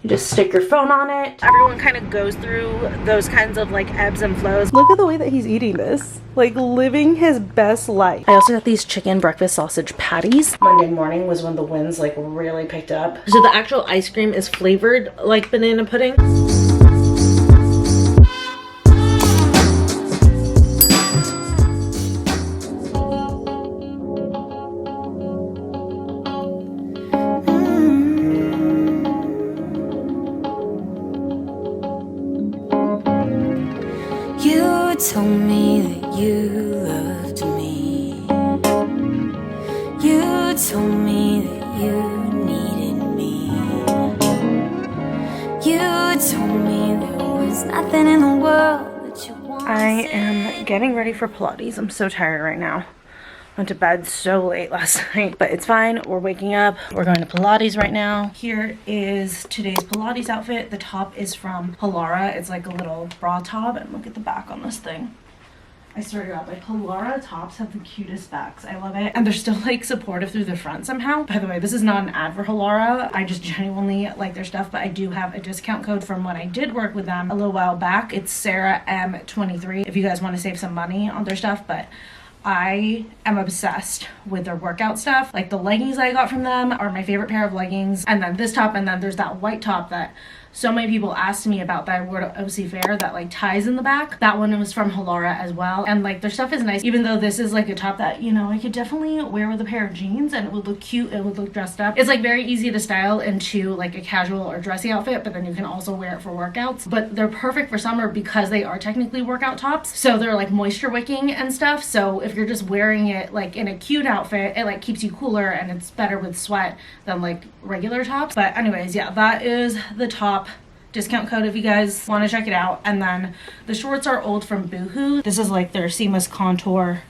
You just stick your phone on it. Everyone kind of goes through those kinds of like ebbs and flows. Look at the way that he's eating this. Like living his best life. I also got these chicken breakfast sausage patties. Monday morning was when the winds like really picked up. So the actual ice cream is flavored like banana pudding. Told me that you loved me. You told me that you needed me. You told me there was nothing in the world that you wanted. I am getting ready for Pilates. I'm so tired right now. Went to bed so late last night, but it's fine. We're waking up. We're going to Pilates right now. Here is today's Pilates outfit. The top is from Halara. It's like a little bra top, and look at the back on this thing. I swear to God, like Halara tops have the cutest backs. I love it. And they're still like supportive through the front somehow. By the way, this is not an ad for Halara. I just genuinely like their stuff, but I do have a discount code from when I did work with them a little while back. It's Sarah M23 if you guys want to save some money on their stuff, but I am obsessed with their workout stuff. Like the leggings I got from them are my favorite pair of leggings. And then this top, and then there's that white top that so many people asked me about that I wore to OC Fair that like ties in the back. That one was from Halara as well. And like their stuff is nice, even though this is like a top that, you know, I could definitely wear with a pair of jeans and it would look cute. It would look dressed up. It's like very easy to style into like a casual or dressy outfit, but then you can also wear it for workouts. But they're perfect for summer because they are technically workout tops. So they're like moisture wicking and stuff. So if you're just wearing it like in a cute outfit, it like keeps you cooler and it's better with sweat than like regular tops. But anyways, yeah, that is the top. Discount code if you guys want to check it out. And then the shorts are old from Boohoo. This is like their seamless contour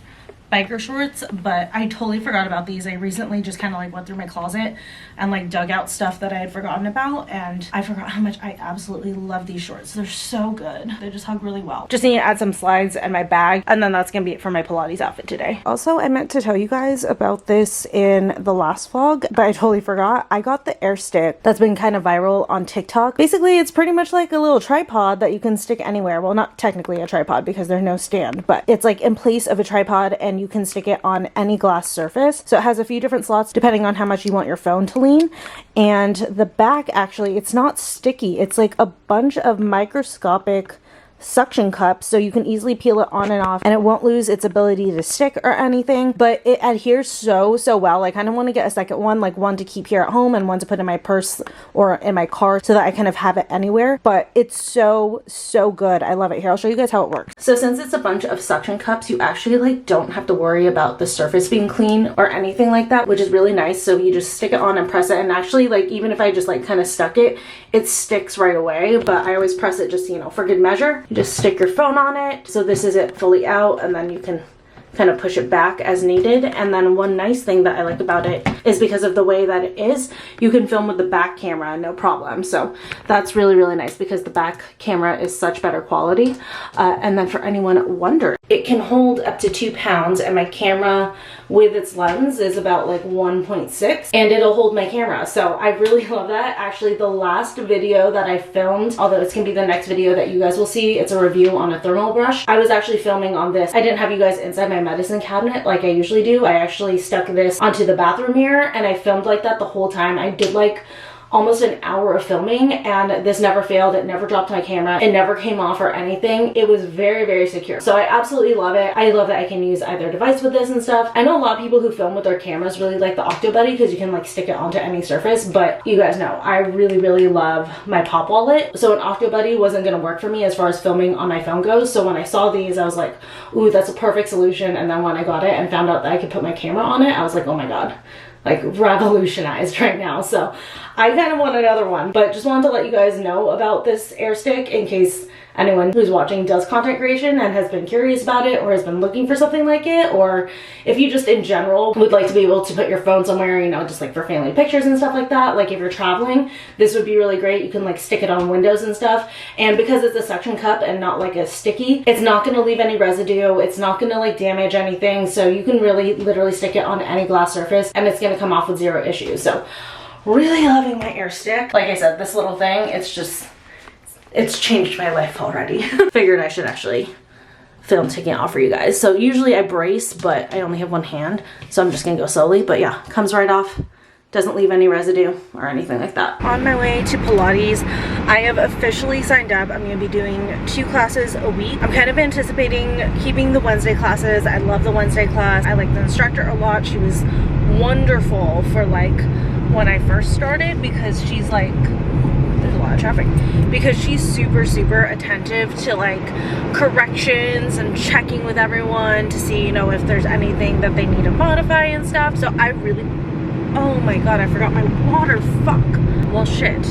biker shorts, but I totally forgot about these. I recently just kind of like went through my closet and like dug out stuff that I had forgotten about, and I forgot how much I absolutely love these shorts. They're so good. They just hug really well. Just need to add some slides and my bag, and then that's gonna be it for my Pilates outfit today. Also, I meant to tell you guys about this in the last vlog, but I totally forgot. I got the air stick that's been kind of viral on TikTok. Basically, it's pretty much like a little tripod that you can stick anywhere. Well, not technically a tripod because there's no stand, but it's like in place of a tripod, and you can stick it on any glass surface. So it has a few different slots depending on how much you want your phone to lean. And the back, actually, it's not sticky. It's like a bunch of microscopic suction cups, so you can easily peel it on and off and it won't lose its ability to stick or anything, but it adheres so well. I kind of want to get a second one, like one to keep here at home and one to put in my purse or in my car so that I kind of have it anywhere. But it's so good. I love it. Here, I'll show you guys how it works. So since it's a bunch of suction cups, you actually like don't have to worry about the surface being clean or anything like that, which is really nice. So you just stick it on and press it, and actually, like, even if I just like kind of stuck it, it sticks right away, but I always press it just, you know, for good measure. You just stick your phone on it. So this is it fully out, and then you can kind of push it back as needed. And then one nice thing that I like about it is because of the way that it is, you can film with the back camera no problem. So that's really nice because the back camera is such better quality. And then for anyone wondering, it can hold up to 2 pounds, and my camera with its lens is about like 1.6, and it'll hold my camera. So I really love that. Actually, the last video that I filmed, although it's gonna be the next video that you guys will see, it's a review on a thermal brush. I was actually filming on this. I didn't have you guys inside my medicine cabinet like I usually do. I actually stuck this onto the bathroom mirror and I filmed like that the whole time. I did like almost an hour of filming, and this never failed. It never dropped my camera. It never came off or anything. It was very secure. So I absolutely love it. I love that I can use either device with this and stuff. I know a lot of people who film with their cameras really like the Octobuddy because you can like stick it onto any surface, but you guys know I really love my Pop Wallet. So an Octobuddy wasn't gonna work for me as far as filming on my phone goes. So when I saw these, I was like, ooh, that's a perfect solution. And then when I got it and found out that I could put my camera on it, I was like, oh my God, like revolutionized right now. So I kind of want another one, but just wanted to let you guys know about this air stick in case anyone who's watching does content creation and has been curious about it or has been looking for something like it, or if you just in general would like to be able to put your phone somewhere, you know, just like for family pictures and stuff like that. Like if you're traveling, this would be really great. You can like stick it on windows and stuff, and because it's a suction cup and not like a sticky, it's not going to leave any residue. It's not going to like damage anything, so you can really literally stick it on any glass surface and it's going to come off with 0 issues. So really loving my air stick. Like I said, this little thing, it's changed my life already. Figured I should actually film taking it off for you guys. So usually I brace, but I only have one hand, so I'm just gonna go slowly. But yeah, comes right off. Doesn't leave any residue or anything like that. On my way to Pilates, I have officially signed up. I'm gonna be doing 2 classes a week. I'm kind of anticipating keeping the Wednesday classes. I love the Wednesday class. I like the instructor a lot. She was wonderful for like when I first started, because she's like, there's a lot of traffic, because she's super attentive to like corrections and checking with everyone to see, you know, if there's anything that they need to modify and stuff. So I really, oh my god, I forgot my water, fuck. Well, shit.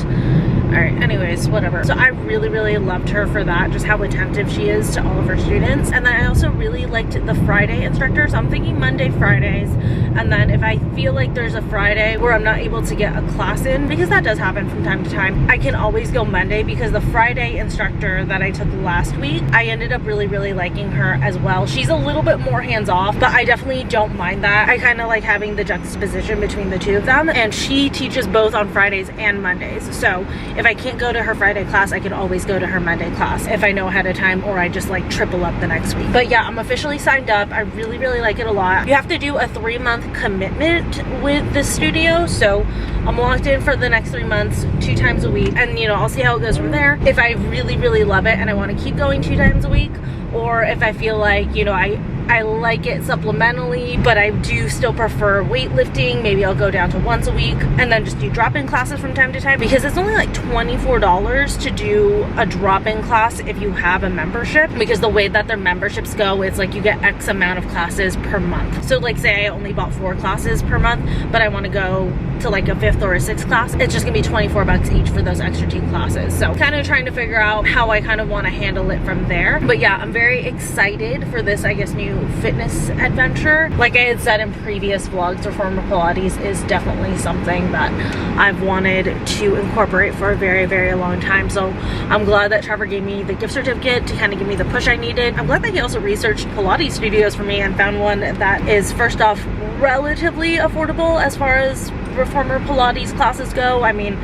Alright, anyways, whatever. So I really loved her for that, just how attentive she is to all of her students. And then I also really liked the Friday instructor, so I'm thinking Monday, Fridays. And then if I feel like there's a Friday where I'm not able to get a class in, because that does happen from time to time, I can always go Monday, because the Friday instructor that I took last week, I ended up really liking her as well. She's a little bit more hands-off, but I definitely don't mind that. I kind of like having the juxtaposition between the two of them, and she teaches both on Fridays and Mondays. So if I can't go to her Friday class, I can always go to her Monday class if I know ahead of time, or I just like triple up the next week. But yeah, I'm officially signed up. I really like it a lot. You have to do a 3-month commitment with the studio, so I'm locked in for the next 3 months, 2 times a week, and you know, I'll see how it goes from there. If I really love it and I want to keep going 2 times a week, or if I feel like, you know, I like it supplementally, but I do still prefer weightlifting, maybe I'll go down to once a week and then just do drop-in classes from time to time, because it's only like $24 to do a drop-in class if you have a membership, because the way that their memberships go, it's like you get X amount of classes per month. So like say I only bought 4 classes per month, but I want to go to like a 5th or a 6th class, it's just gonna be 24 bucks each for those extra 2 classes. So kind of trying to figure out how I kind of want to handle it from there. But yeah, I'm very excited for this, I guess, new fitness adventure. Like I had said in previous vlogs, Reformer Pilates is definitely something that I've wanted to incorporate for a very long time. So I'm glad that Trevor gave me the gift certificate to kind of give me the push I needed. I'm glad that he also researched Pilates studios for me and found one that is, first off, relatively affordable as far as Reformer Pilates classes go. I mean,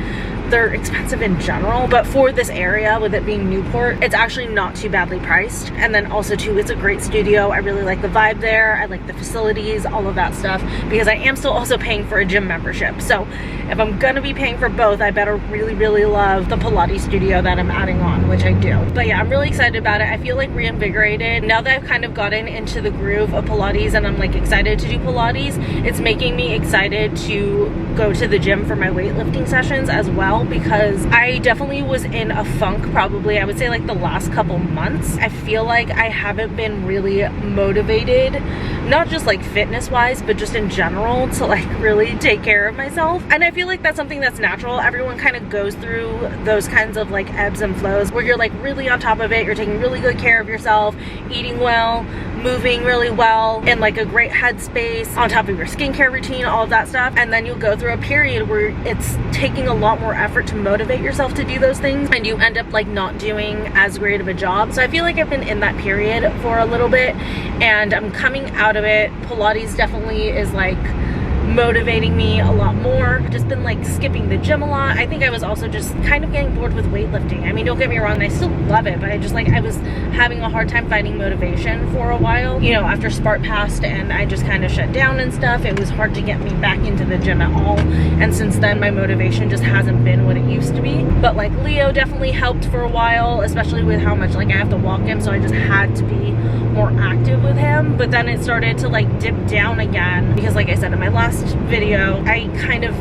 they're expensive in general, but for this area, with it being Newport, it's actually not too badly priced. And then also too, it's a great studio. I really like the vibe there. I like the facilities, all of that stuff, because I am still also paying for a gym membership. So if I'm gonna be paying for both, I better really love the Pilates studio that I'm adding on, which I do. But yeah, I'm really excited about it. I feel like reinvigorated now that I've kind of gotten into the groove of Pilates, and I'm like excited to do Pilates. It's making me excited to go to the gym for my weightlifting sessions as well, because I definitely was in a funk, probably I would say like the last couple months. I feel like I haven't been really motivated, not just like fitness wise, but just in general, to like really take care of myself. And I feel like that's something that's natural. Everyone kind of goes through those kinds of like ebbs and flows where you're like really on top of it, you're taking really good care of yourself, eating well, moving really well, in like a great headspace, on top of your skincare routine, all of that stuff. And then you'll go through a period where it's taking a lot more effort to motivate yourself to do those things, and you end up like not doing as great of a job. So I feel like I've been in that period for a little bit, and I'm coming out of it. Pilates definitely is like motivating me a lot more. Just been like skipping the gym a lot. I think I was also just kind of getting bored with weightlifting. I mean, don't get me wrong, I still love it, but I just like, I was having a hard time finding motivation for a while, you know, after Spart passed and I just kind of shut down and stuff. It was hard to get me back into the gym at all, and since then my motivation just hasn't been what it used to be. But like Leo definitely helped for a while, especially with how much like I have to walk him, so I just had to be more active with him. But then it started to like dip down again, because like I said in my last video, I kind of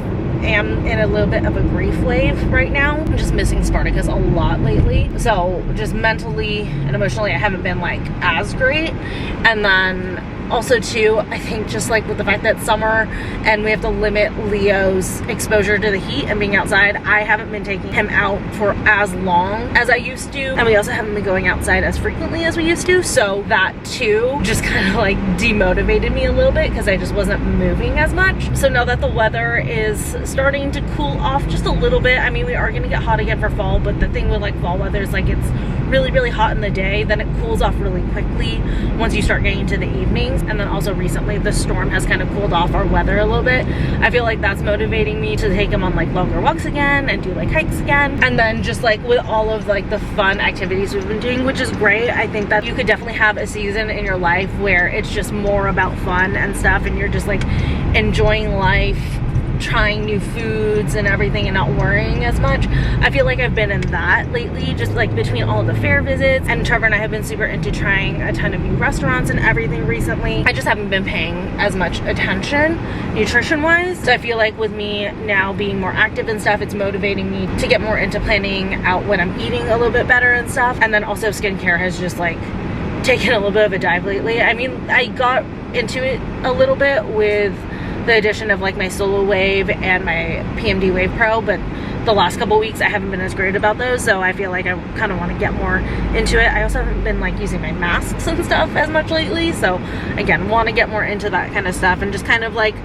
am in a little bit of a grief wave right now. I'm just missing Spartacus a lot lately, so just mentally and emotionally I haven't been like as great. And then also too, I think just like with the fact that summer and we have to limit Leo's exposure to the heat and being outside, I haven't been taking him out for as long as I used to, and we also haven't been going outside as frequently as we used to, so that too just kind of like demotivated me a little bit, because I just wasn't moving as much. So now that the weather is starting to cool off just a little bit, I mean, we are gonna get hot again for fall, but the thing with like fall weather is like it's really hot in the day, then it cools off really quickly once you start getting to the evening. things. And then also recently the storm has kind of cooled off our weather a little bit. I feel like that's motivating me to take him on like longer walks again and do like hikes again. And then just like with all of like the fun activities we've been doing, which is great. I think that you could definitely have a season in your life where it's just more about fun and stuff, and you're just like enjoying life, trying new foods and everything, and not worrying as much. I feel like I've been in that lately, just like between all the fair visits, and Trevor and I have been super into trying a ton of new restaurants and everything recently. I just haven't been paying as much attention nutrition wise. So I feel like with me now being more active and stuff, it's motivating me to get more into planning out when I'm eating a little bit better and stuff. And then also skincare has just like taken a little bit of a dive lately. I mean, I got into it a little bit with the addition of like my Solo Wave and my PMD Wave Pro, but the last couple weeks I haven't been as great about those, so I feel like I kind of want to get more into it. I also haven't been like using my masks and stuff as much lately, so again, want to get more into that kind of stuff and just kind of like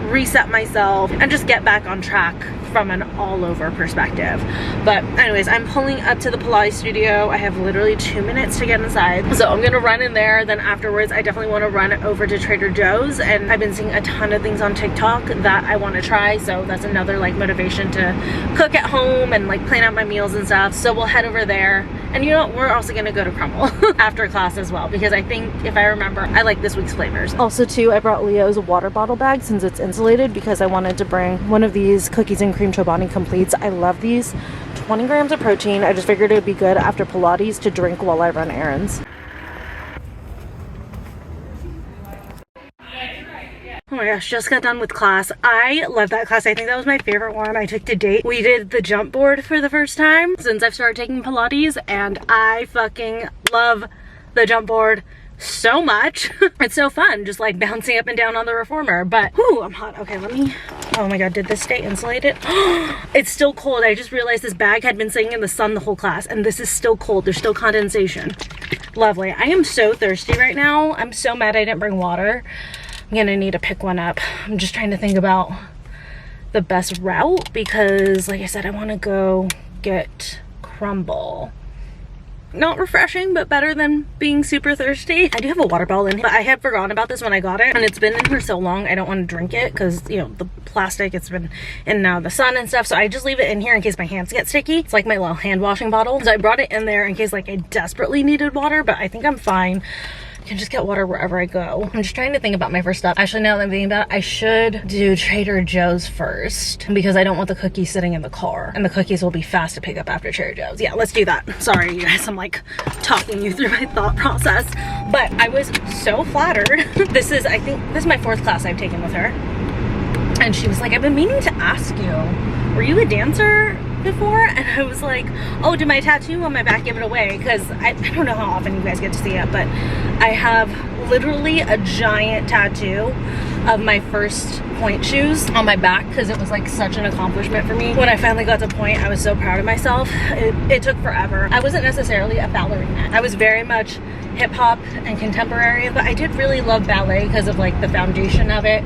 reset myself and just get back on track from an all-over perspective. But anyways, I'm pulling up to the Pilates studio. I have literally 2 minutes to get inside, so I'm gonna run in there. Then afterwards I definitely want to run over to Trader Joe's, and I've been seeing a ton of things on TikTok that I want to try, so that's another like motivation to cook at home and like plan out my meals and stuff. So we'll head over there, and you know, we're also gonna go to Crumble after class as well, because I think, if I remember, I like this week's flavors. Also too, I brought Leo's water bottle bag since it's insulated, because I wanted to bring one of these cookies and cream Chobani completes. I love these. 20 grams of protein. I just figured it would be good after Pilates to drink while I run errands. Oh my gosh, just got done with class. I love that class. I think that was my favorite one I took to date. We did the jump board for the first time since I've started taking Pilates, and I fucking love the jump board so much. It's so fun just like bouncing up and down on the reformer. But whoo, I'm hot. Okay, let me, oh my god, did this stay insulated? It's still cold. I just realized this bag had been sitting in the sun the whole class, and this is still cold. There's still condensation. Lovely. I am so thirsty right now. I'm so mad I didn't bring water. I'm gonna need to pick one up. I'm just trying to think about the best route, because like I said, I want to go get Crumble. Not refreshing, but better than being super thirsty. I do have a water bottle in here, but I had forgotten about this when I got it, and it's been in here so long I don't want to drink it because, you know, the plastic, it's been in and out of the sun and stuff, so I just leave it in here in case my hands get sticky. It's like my little hand washing bottle, so I brought it in there in case like I desperately needed water, but I think I'm fine. I can just get water wherever I go. I'm just trying to think about my first step. Actually, now that I'm thinking about it, I should do Trader Joe's first, because I don't want the cookies sitting in the car, and the cookies will be fast to pick up after Trader Joe's. Yeah, let's do that. Sorry you guys, I'm like talking you through my thought process, but I was so flattered. This is, I think this is my 4th class I've taken with her, and she was like, I've been meaning to ask you, were you a dancer before? And I was like, oh, did my tattoo on my back give it away? Because I don't know how often you guys get to see it, but I have literally a giant tattoo of my first point shoes on my back, because it was like such an accomplishment for me. When I finally got to point, I was so proud of myself. It took forever. I wasn't necessarily a ballerina. I was very much hip-hop and contemporary, but I did really love ballet because of like the foundation of it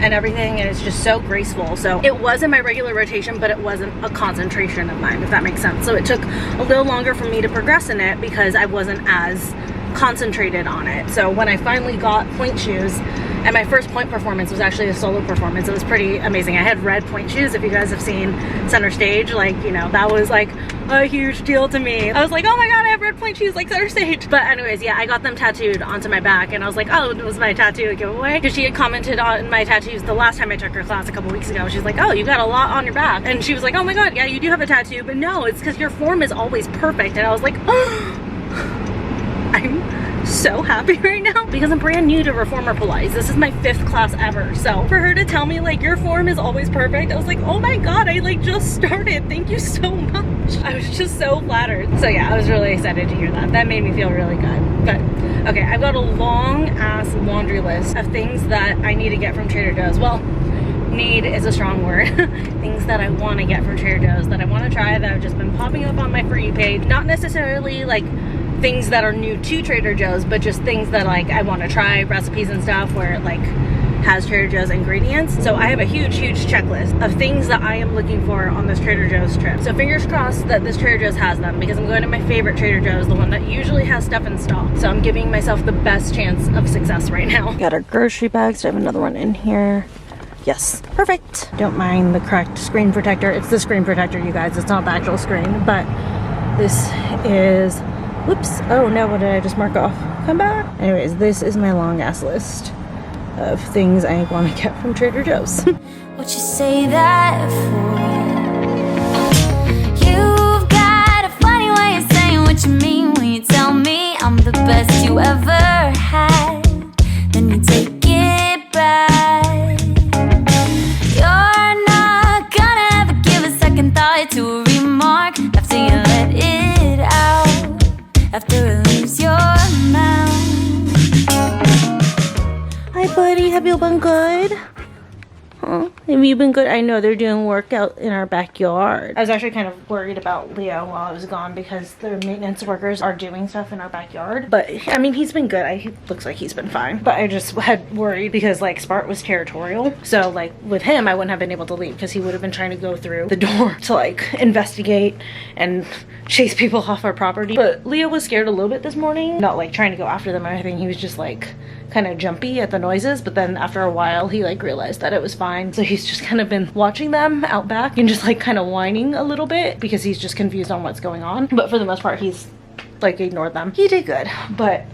and everything, and it's just so graceful. So it was in my regular rotation, but it wasn't a concentration of mine, if that makes sense. So it took a little longer for me to progress in it because I wasn't as concentrated on it. So when I finally got point shoes, and my first point performance was actually a solo performance, it was pretty amazing. I had red point shoes. If you guys have seen Center Stage, like, you know, that was like a huge deal to me. I was like, oh my god, I have red point shoes like Center Stage. But anyways, yeah, I got them tattooed onto my back, and I was like, oh, it was my tattoo a giveaway? Because she had commented on my tattoos the last time I took her class a couple weeks ago. She's like, oh, you got a lot on your back. And she was like, oh my god, yeah, you do have a tattoo, but no, it's because your form is always perfect. And I was like, oh, I'm so happy right now because I'm brand new to reformer Pilates. This is my 5th class ever. So for her to tell me like your form is always perfect, I was like, oh my god, I like just started. Thank you so much. I was just so flattered. So yeah, I was really excited to hear that. That made me feel really good. But okay, I've got a long ass laundry list of things that I need to get from Trader Joe's. Well, need is a strong word. Things that I want to get from Trader Joe's, that I want to try, that have just been popping up on my For You page. Not necessarily like things that are new to Trader Joe's, but just things that like I want to try, recipes and stuff where like has Trader Joe's ingredients. So I have a huge checklist of things that I am looking for on this Trader Joe's trip. So fingers crossed that this Trader Joe's has them, because I'm going to my favorite Trader Joe's, the one that usually has stuff in stock. So I'm giving myself the best chance of success right now. Got our grocery bags. I have another one in here. Yes, perfect. Don't mind the correct screen protector. It's the screen protector, you guys. It's not the actual screen, but this is, whoops. Oh no, what did I just mark off? Come back. Anyways, this is my long ass list of things I want to get from Trader Joe's. What you say that for? You've got a funny way of saying what you mean when you tell me I'm the best you ever had. Then you take it back. You're not gonna ever give a second thought to a remark after you let it out, after it leaves your mouth. Hi buddy, have you been good? Huh? Have you been good? I know they're doing work out in our backyard. I was actually kind of worried about Leo while I was gone because the maintenance workers are doing stuff in our backyard. But I mean, he's been good. He looks like he's been fine. But I just had worried because like Spart was territorial. So like with him, I wouldn't have been able to leave because he would have been trying to go through the door to like investigate and chase people off our property. But Leo was scared a little bit this morning. Not like trying to go after them or anything. He was just like kind of jumpy at the noises, but then after a while he like realized that it was fine, so he's just kind of been watching them out back and just like kind of whining a little bit because he's just confused on what's going on. But for the most part he's like ignored them. He did good, but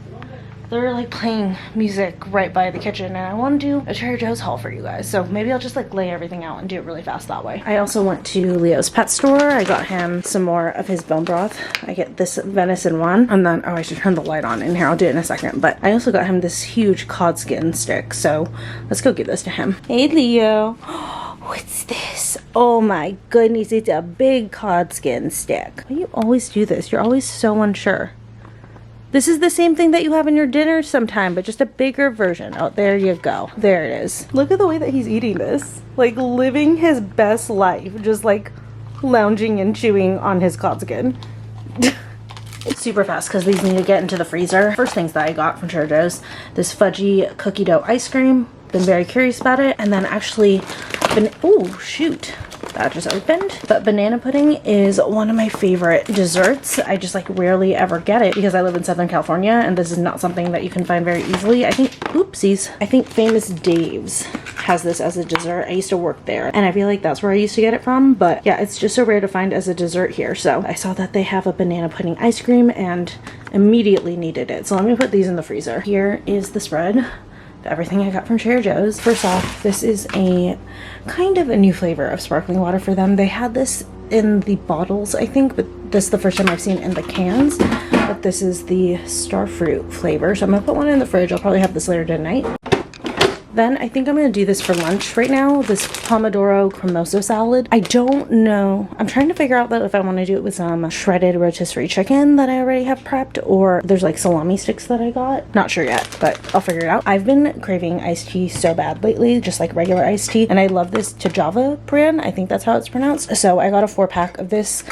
they're like playing music right by the kitchen and I want to do a Trader Joe's haul for you guys, so maybe I'll just like lay everything out and do it really fast that way. I also went to Leo's pet store. I got him some more of his bone broth. I get this venison one, and then, oh, I should turn the light on in here. I'll do it in a second. But I also got him this huge cod skin stick, so let's go give this to him. Hey Leo. What's this? Oh my goodness, it's a big cod skin stick. Why do you always do this? You're always so unsure. This is the same thing that you have in your dinner sometime, but just a bigger version. Oh, there you go. There it is. Look at the way that he's eating this. Like living his best life. Just like lounging and chewing on his cod skin. It's super fast because these need to get into the freezer. First things that I got from Trader Joe's, this fudgy cookie dough ice cream. Been very curious about it. And then actually, oh shoot. That just opened. But banana pudding is one of my favorite desserts. I just like rarely ever get it because I live in Southern California and this is not something that you can find very easily. I think, oopsies, I think Famous Dave's has this as a dessert. I used to work there and I feel like that's where I used to get it from. But yeah, it's just so rare to find as a dessert here. So I saw that they have a banana pudding ice cream and immediately needed it. So let me put these in the freezer. Here is the spread. Everything I got from Trader Joe's. First off, this is a kind of a new flavor of sparkling water for them. They had this in the bottles, I think, but this is the first time I've seen in the cans. But this is the starfruit flavor, so I'm gonna put one in the fridge. I'll probably have this later tonight. Then I think I'm gonna do this for lunch right now, this pomodoro cremoso salad. I don't know. I'm trying to figure out though if I want to do it with some shredded rotisserie chicken that I already have prepped, or there's like salami sticks that I got. Not sure yet, but I'll figure it out. I've been craving iced tea so bad lately, just like regular iced tea, and I love this Tajava brand. I think that's how it's pronounced. So I got a 4-pack of this.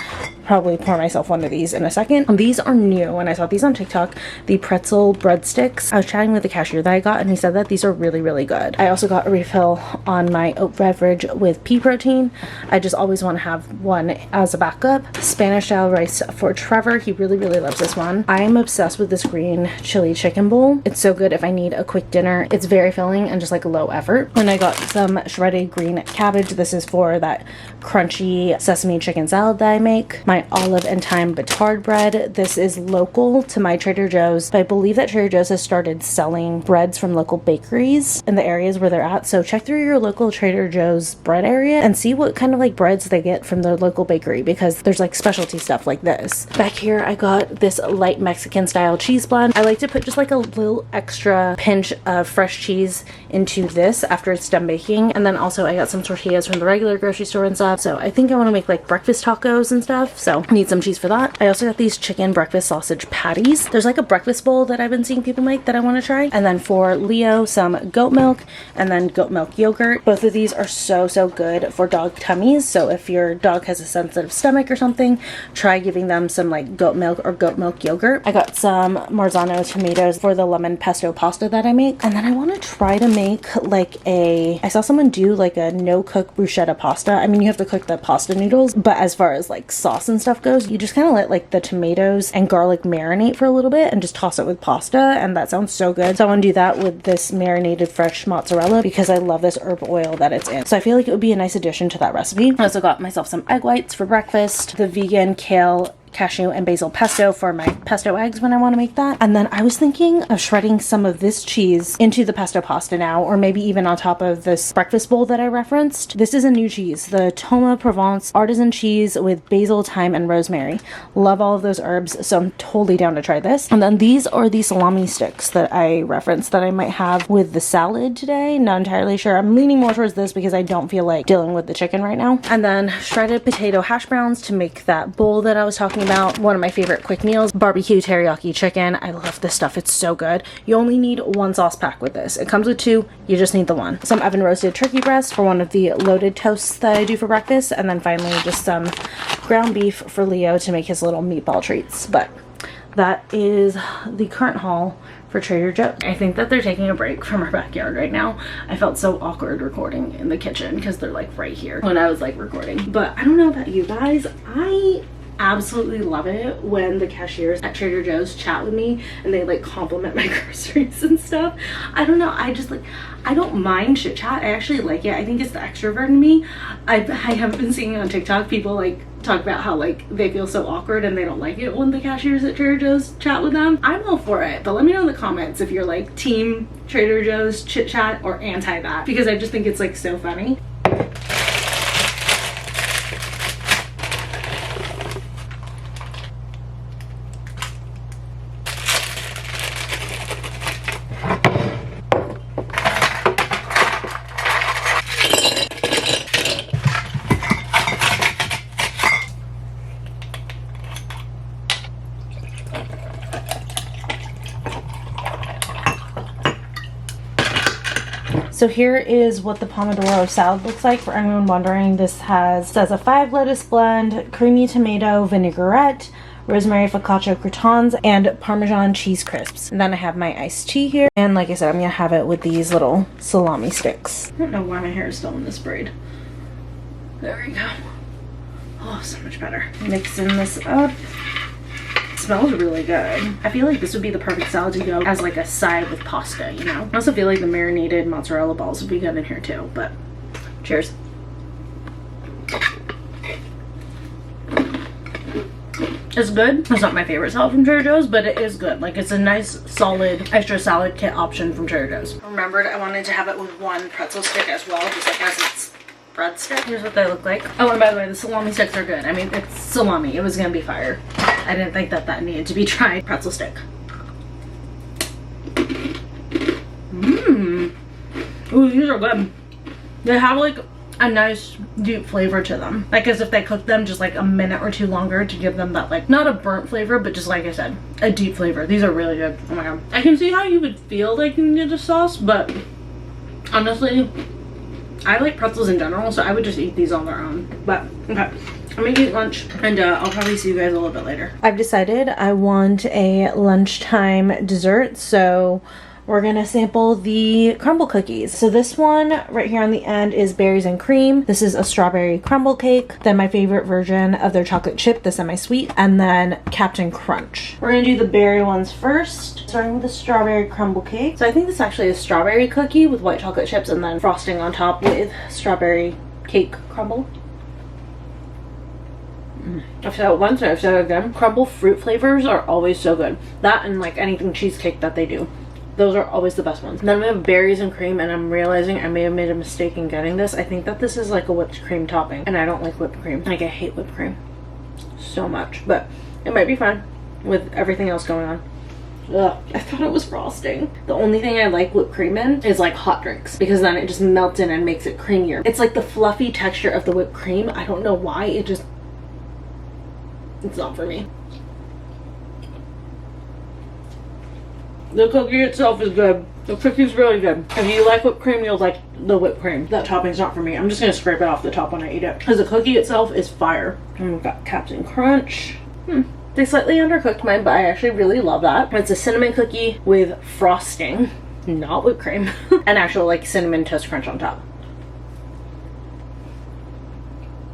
Probably pour myself one of these in a second. These are new and I saw these on TikTok, the pretzel breadsticks. I was chatting with the cashier that I got and he said that these are really, really good. I also got a refill on my oat beverage with pea protein. I just always want to have one as a backup. Spanish style rice for Trevor. He really, really loves this one. I'm obsessed with this green chili chicken bowl. It's so good if I need a quick dinner. It's very filling and just like low effort. And I got some shredded green cabbage. This is for that crunchy sesame chicken salad that I make. My olive and thyme batard bread. This is local to my Trader Joe's, but I believe that Trader Joe's has started selling breads from local bakeries in the areas where they're at. So check through your local Trader Joe's bread area and see what kind of like breads they get from their local bakery, because there's like specialty stuff like this. Back here I got this light Mexican style cheese blend. I like to put just like a little extra pinch of fresh cheese into this after it's done baking. And then also I got some tortillas from the regular grocery store and stuff. So I think I want to make like breakfast tacos and stuff. So I need some cheese for that. I also got these chicken breakfast sausage patties. There's like a breakfast bowl that I've been seeing people make that I want to try. And then for Leo, some goat milk and then goat milk yogurt. Both of these are so good for dog tummies. So if your dog has a sensitive stomach or something, try giving them some like goat milk or goat milk yogurt. I got some Marzano tomatoes for the lemon pesto pasta that I make. And then I want to try to make like I saw someone do like a no cook bruschetta pasta. I mean, you have to cook the pasta noodles, but as far as like sauce and stuff goes, you just kind of let like the tomatoes and garlic marinate for a little bit and just toss it with pasta, and that sounds so good. So I want to do that with this marinated fresh mozzarella because I love this herb oil that it's in. So I feel like it would be a nice addition to that recipe. I also got myself some egg whites for breakfast, the vegan kale, cashew, and basil pesto for my pesto eggs when I want to make that. And then I was thinking of shredding some of this cheese into the pesto pasta now, or maybe even on top of this breakfast bowl that I referenced. This is a new cheese, the Toma Provence artisan cheese with basil, thyme, and rosemary. Love all of those herbs, so I'm totally down to try this. And then these are the salami sticks that I referenced that I might have with the salad today. Not entirely sure. I'm leaning more towards this because I don't feel like dealing with the chicken right now. And then shredded potato hash browns to make that bowl that I was talking about. One of my favorite quick meals, barbecue teriyaki chicken. I love this stuff. It's so good. You only need one sauce pack with this. It comes with two. You just need the one. Some oven roasted turkey breast for one of the loaded toasts that I do for breakfast. And then finally just some ground beef for Leo to make his little meatball treats. But that is the current haul for Trader Joe's. I think that they're taking a break from our backyard right now. I felt so awkward recording in the kitchen because they're like right here when I was like recording. But I don't know about you guys. I absolutely love it when the cashiers at Trader Joe's chat with me and they like compliment my groceries and stuff. I don't know, I just like, I don't mind chit chat. I actually like it. I think it's the extrovert in me. I have been seeing on TikTok people like talk about how like they feel so awkward and they don't like it when the cashiers at Trader Joe's chat with them. I'm all for it, but let me know in the comments if you're like team Trader Joe's chit chat or anti that, because I just think it's like so funny. So here is what the pomodoro salad looks like. For anyone wondering, this says a 5 lettuce blend, creamy tomato vinaigrette, rosemary focaccia croutons, and Parmesan cheese crisps. And then I have my iced tea here. And like I said, I'm gonna have it with these little salami sticks. I don't know why my hair is still in this braid. There we go. Oh, so much better. Mixing this up. Smells really good. I feel like this would be the perfect salad to go as like a side with pasta, you know? I also feel like the marinated mozzarella balls would be good in here too, but cheers. It's good. It's not my favorite salad from Trader Joe's, but it is good. Like, it's a nice, solid, extra salad kit option from Trader Joe's. Remembered I wanted to have it with one pretzel stick as well, just like as it's breadstick. Here's what they look like. Oh, and by the way, the salami sticks are good. I mean, it's salami. It was gonna be fire. I didn't think that that needed to be tried. Pretzel stick. Mmm. Ooh, these are good. They have like a nice deep flavor to them. Like as if they cooked them just like a minute or two longer to give them that like, not a burnt flavor, but just like I said, a deep flavor. These are really good. Oh my god. I can see how you would feel like you need a sauce, but honestly, I like pretzels in general, so I would just eat these on their own. But okay, I'm gonna eat lunch and I'll probably see you guys a little bit later. I've decided I want a lunchtime dessert, so we're gonna sample the crumble cookies. So this one right here on the end is berries and cream. This is a strawberry crumble cake. Then my favorite version of their chocolate chip, the semi-sweet, and then Captain Crunch. We're gonna do the berry ones first, starting with the strawberry crumble cake. So I think this actually is strawberry cookie with white chocolate chips and then frosting on top with strawberry cake crumble. I've said it once and I've said it again. Crumble fruit flavors are always so good. That and like anything cheesecake that they do. Those are always the best ones. Then we have berries and cream, and I'm realizing I may have made a mistake in getting this. I think that this is like a whipped cream topping, and I don't like whipped cream. Like, I hate whipped cream so much, but it might be fine with everything else going on. Ugh, I thought it was frosting. The only thing I like whipped cream in is like hot drinks, because then it just melts in and makes it creamier. It's like the fluffy texture of the whipped cream. I don't know why, it's not for me. The cookie itself is good. The cookie's really good. If you like whipped cream, you'll like the whipped cream. That topping's not for me. I'm just gonna scrape it off the top when I eat it. Because the cookie itself is fire. And we've got Captain Crunch. They slightly undercooked mine, but I actually really love that. It's a cinnamon cookie with frosting, not whipped cream, and actual like cinnamon toast crunch on top.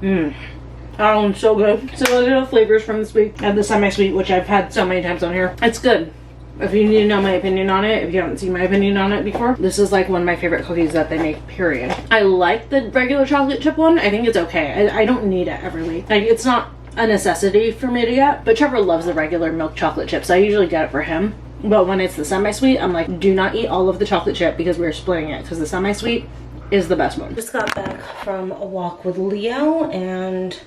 That one's so good. So those are the flavors from this week. I have the semi-sweet, which I've had so many times on here. It's good. If you need to know my opinion on it, if you haven't seen my opinion on it before, this is like one of my favorite cookies that they make, period. I like the regular chocolate chip one. I think it's okay. I don't need it every week. Like, it's not a necessity for me to get, but Trevor loves the regular milk chocolate chip, so I usually get it for him. But when it's the semi-sweet, I'm like, do not eat all of the chocolate chip because we're splitting it, because the semi-sweet is the best one. Just got back from a walk with Leo, and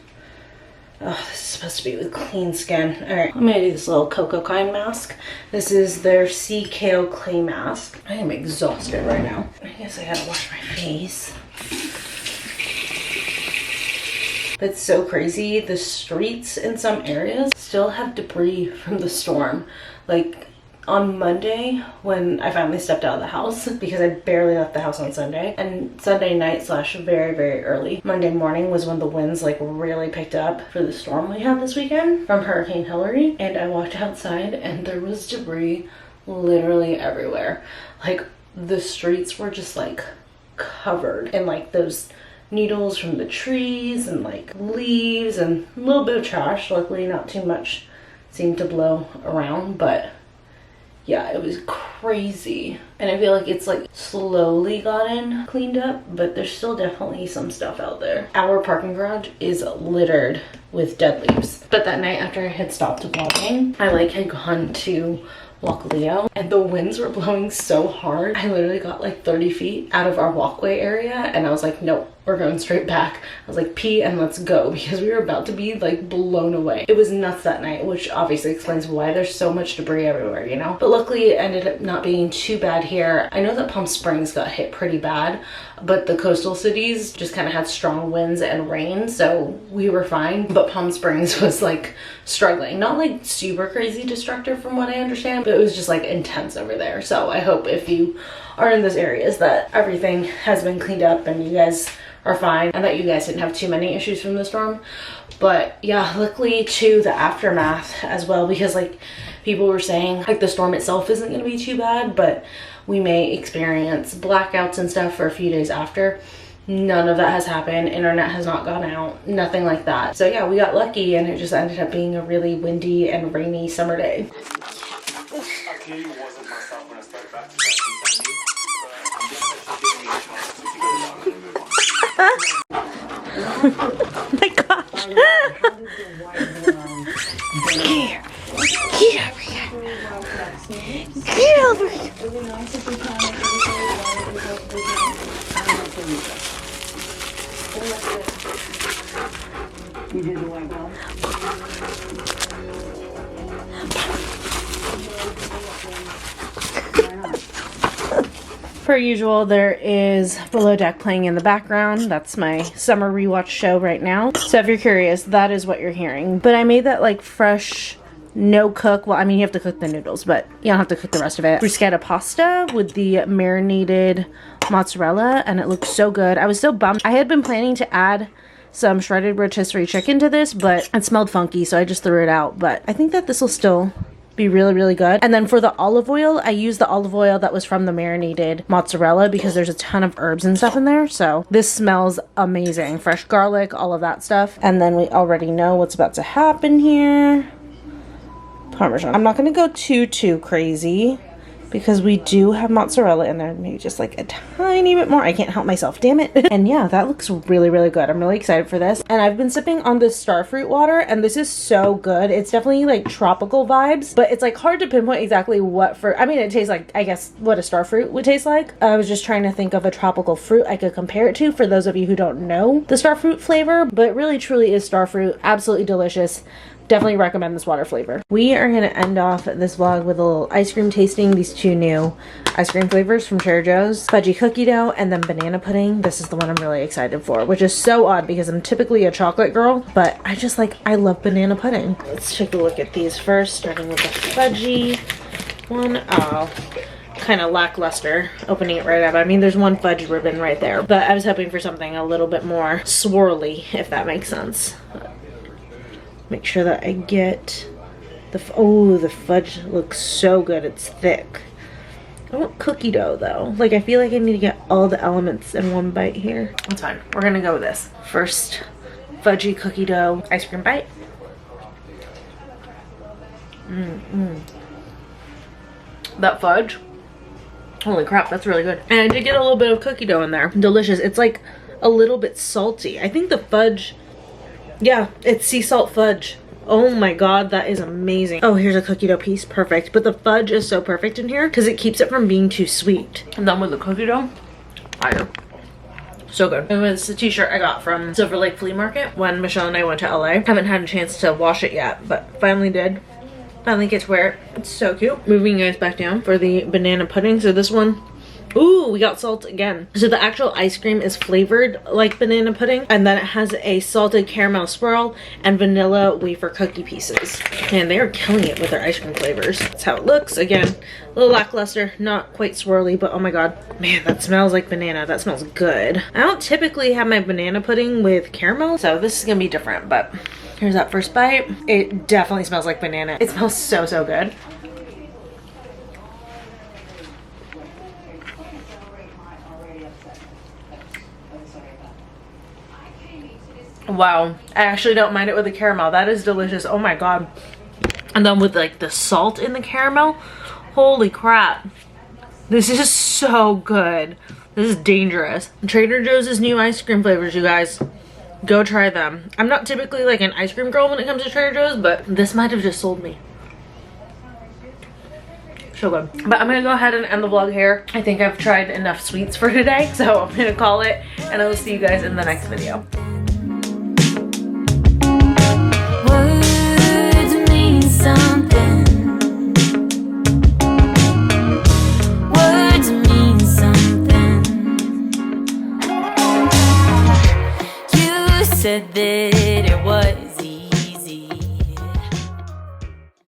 oh, this is supposed to be with clean skin. All right, I'm gonna do this little Cocoa Kind mask. This is their Sea Kale Clay Mask. I am exhausted right now. I guess I gotta wash my face. It's so crazy. The streets in some areas still have debris from the storm. Like, on Monday, when I finally stepped out of the house, because I barely left the house on Sunday, and Sunday night / very, very early Monday morning was when the winds like really picked up for the storm we had this weekend from Hurricane Hillary. And I walked outside and there was debris literally everywhere. Like, the streets were just like covered in like those needles from the trees and like leaves and a little bit of trash. Luckily not too much seemed to blow around, but yeah, it was crazy. And I feel like it's like slowly gotten cleaned up, but there's still definitely some stuff out there. Our parking garage is littered with dead leaves. But that night after I had stopped vlogging, I like had gone to walk Leo, and the winds were blowing so hard. I literally got like 30 feet out of our walkway area, and I was like, nope, we're going straight back. I was like, pee and let's go, because we were about to be like blown away. It was nuts that night, which obviously explains why there's so much debris everywhere, you know? But luckily it ended up not being too bad here. I know that Palm Springs got hit pretty bad, but the coastal cities just kind of had strong winds and rain, so we were fine. But Palm Springs was like struggling. Not like super crazy destructive from what I understand, but it was just like intense over there. So I hope if you are in those areas that everything has been cleaned up and you guys are fine, and that you guys didn't have too many issues from the storm. But yeah, luckily to the aftermath as well, because like people were saying like the storm itself isn't going to be too bad, but we may experience blackouts and stuff for a few days after. None of that has happened. Internet has not gone out, nothing like that. So yeah, we got lucky, and it just ended up being a really windy and rainy summer day. My gosh. Here. Get over here. Get over here. You did the white ball? Per usual, there is Below Deck playing in the background. That's my summer rewatch show right now. So if you're curious, that is what you're hearing. But I made that like fresh, no cook. Well, I mean, you have to cook the noodles, but you don't have to cook the rest of it. Bruschetta pasta with the marinated mozzarella, and it looks so good. I was so bummed. I had been planning to add some shredded rotisserie chicken to this, but it smelled funky, so I just threw it out. But I think that this will still be really, really good. And then for the olive oil, I used the olive oil that was from the marinated mozzarella because there's a ton of herbs and stuff in there. So this smells amazing. Fresh garlic, all of that stuff. And then we already know what's about to happen here. Parmesan. I'm not going to go too crazy because we do have mozzarella in there. Maybe just like a tiny bit more. I can't help myself, damn it. And yeah, that looks really, really good. I'm really excited for this. And I've been sipping on this starfruit water, and this is so good. It's definitely like tropical vibes, but it's like hard to pinpoint exactly what fruit. I mean, it tastes like, I guess, what a starfruit would taste like. I was just trying to think of a tropical fruit I could compare it to for those of you who don't know the starfruit flavor, but it really truly is starfruit. Absolutely delicious. Definitely recommend this water flavor. We are going to end off this vlog with a little ice cream tasting. These two new ice cream flavors from Trader Joe's. Fudgy cookie dough and then banana pudding. This is the one I'm really excited for, which is so odd because I'm typically a chocolate girl, but I love banana pudding. Let's take a look at these first, starting with the fudgy. one, kind of lackluster opening it right up. I mean, there's one fudge ribbon right there, but I was hoping for something a little bit more swirly, if that makes sense. Make sure that I get the, oh, the fudge looks so good. It's thick. I want cookie dough though. Like, I feel like I need to get all the elements in one bite here. That's fine. We're gonna go with this. First, fudgy cookie dough ice cream bite. That fudge, holy crap, that's really good. And I did get a little bit of cookie dough in there. Delicious. It's like a little bit salty. I think the fudge, yeah, it's sea salt fudge. Oh my god, that is amazing. Oh, here's a cookie dough piece. Perfect. But the fudge is so perfect in here because it keeps it from being too sweet. And then with the cookie dough, fire. So good. It was a t-shirt I got from Silver Lake Flea Market when Michelle and I went to LA. Haven't had a chance to wash it yet, but finally did. Finally get to wear it. It's so cute. Moving you guys back down for the banana pudding. So this one, ooh, we got salt again. So the actual ice cream is flavored like banana pudding, and then it has a salted caramel swirl and vanilla wafer cookie pieces. And they are killing it with their ice cream flavors. That's how it looks. Again, a little lackluster, not quite swirly, but oh my god. Man, that smells like banana. That smells good. I don't typically have my banana pudding with caramel, so this is gonna be different, but here's that first bite. It definitely smells like banana. It smells so, so good. Wow, I actually don't mind it with the caramel. That is delicious. Oh my god. And then with like the salt in the caramel, holy crap. This is so good. This is dangerous. Trader Joe's new ice cream flavors, you guys. Go try them. I'm not typically like an ice cream girl when it comes to Trader Joe's, but this might have just sold me. So good. But I'm gonna go ahead and end the vlog here. I think I've tried enough sweets for today, so I'm gonna call it, and I will see you guys in the next video.